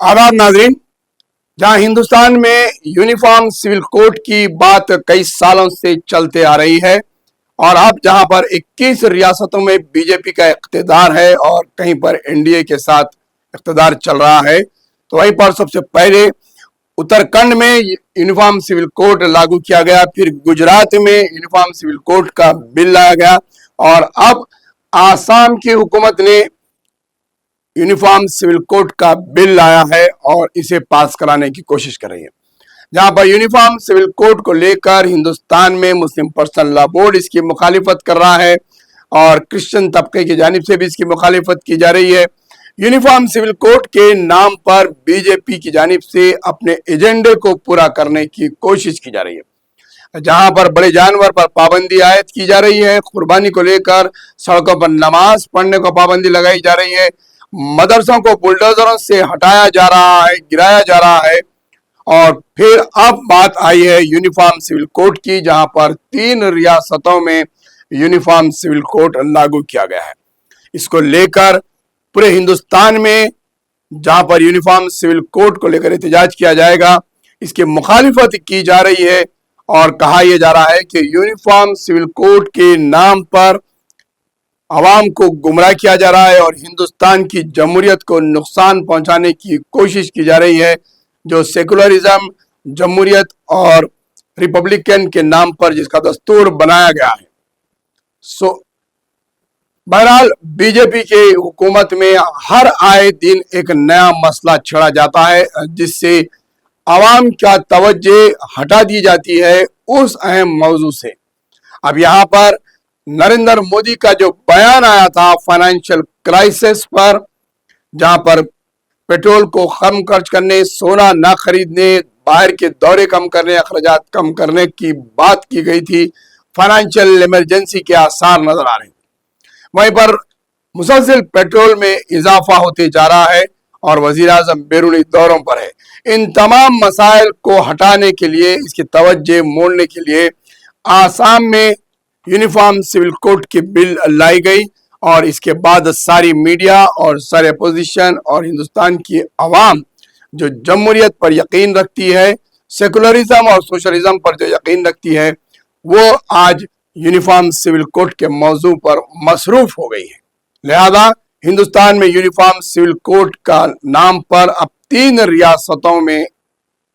आदाब नाजरीन। जहां हिंदुस्तान में यूनिफॉर्म सिविल कोड की बात कई सालों से चलते आ रही है और अब जहां पर 21 रियासतों में बीजेपी का इख्तिदार है और कहीं पर एनडीए के साथ इख्तिदार चल रहा है, तो वहीं पर सबसे पहले उत्तराखंड में यूनिफॉर्म सिविल कोड लागू किया गया, फिर गुजरात में यूनिफॉर्म सिविल कोड का बिल लाया गया और अब आसाम की हुकूमत ने यूनिफॉर्म सिविल कोड का बिल लाया है और इसे पास कराने की कोशिश कर रही है। जहां पर यूनिफॉर्म सिविल कोड को लेकर हिंदुस्तान में मुस्लिम पर्सनल लॉ बोर्ड इसकी मुखालिफत कर रहा है और क्रिश्चियन तबके की जानिब से भी इसकी मुखालिफत की जा रही है। यूनिफॉर्म सिविल कोड के नाम पर बीजेपी की जानिब से अपने एजेंडे को पूरा करने की कोशिश की जा रही है। जहां पर बड़े जानवर पर पाबंदी आयद की जा रही है, कुर्बानी को लेकर सड़कों पर नमाज पढ़ने को पाबंदी लगाई जा रही है, मदरसों को बुलडोजरों से हटाया जा रहा है, गिराया जा रहा है और फिर अब बात आई है यूनिफॉर्म सिविल कोड की, जहां पर 3 रियासतों में यूनिफॉर्म सिविल कोड लागू किया गया है। इसको लेकर पूरे हिंदुस्तान में जहां पर यूनिफॉर्म सिविल कोड को लेकर एहतजाज किया जाएगा, इसकी मुखालिफत की जा रही है और कहा यह जा रहा है कि यूनिफॉर्म सिविल कोड के नाम पर आवाम को गुमराह किया जा रहा है और हिंदुस्तान की जमहूरियत को नुकसान पहुंचाने की कोशिश की जा रही है, जो सेकुलरिज्म, जमहूरियत और रिपब्लिकन के नाम पर जिसका दस्तूर बनाया गया है। बहरहाल बीजेपी के हुकूमत में हर आए दिन एक नया मसला छेड़ा जाता है, जिससे आवाम का तवज्जो हटा दी जाती है उस अहम मौजू से। अब यहाँ पर नरेंद्र मोदी का जो बयान आया था फाइनेंशियल क्राइसिस पर, जहां पर पेट्रोल को कम खर्च करने, सोना ना खरीदने, बाहर के दौरे कम करने, अखराजात कम करने की बात की गई थी, फाइनेंशियल इमरजेंसी के आसार नजर आ रहे थे। वहीं पर मुसलसल पेट्रोल में इजाफा होते जा रहा है और वजीर आजम बैरूनी दौरों पर है। इन तमाम मसाइल को हटाने के लिए, इसकी तवज्जो मोड़ने के लिए आसाम में यूनिफॉर्म सिविल कोड की बिल लाई गई और इसके बाद सारी मीडिया और सारे अपोजिशन और हिंदुस्तान की आवाम जो जमहूरियत पर यकीन रखती है, सेकुलरिज्म और सोशलिज्म पर जो यकीन रखती है, वो आज यूनिफॉर्म सिविल कोड के मौजू पर मसरूफ हो गई है। लिहाजा हिंदुस्तान में यूनिफॉर्म सिविल कोड का नाम पर अब 3 रियासतों में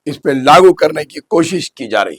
इस पर लागू करने की कोशिश की जा रही है।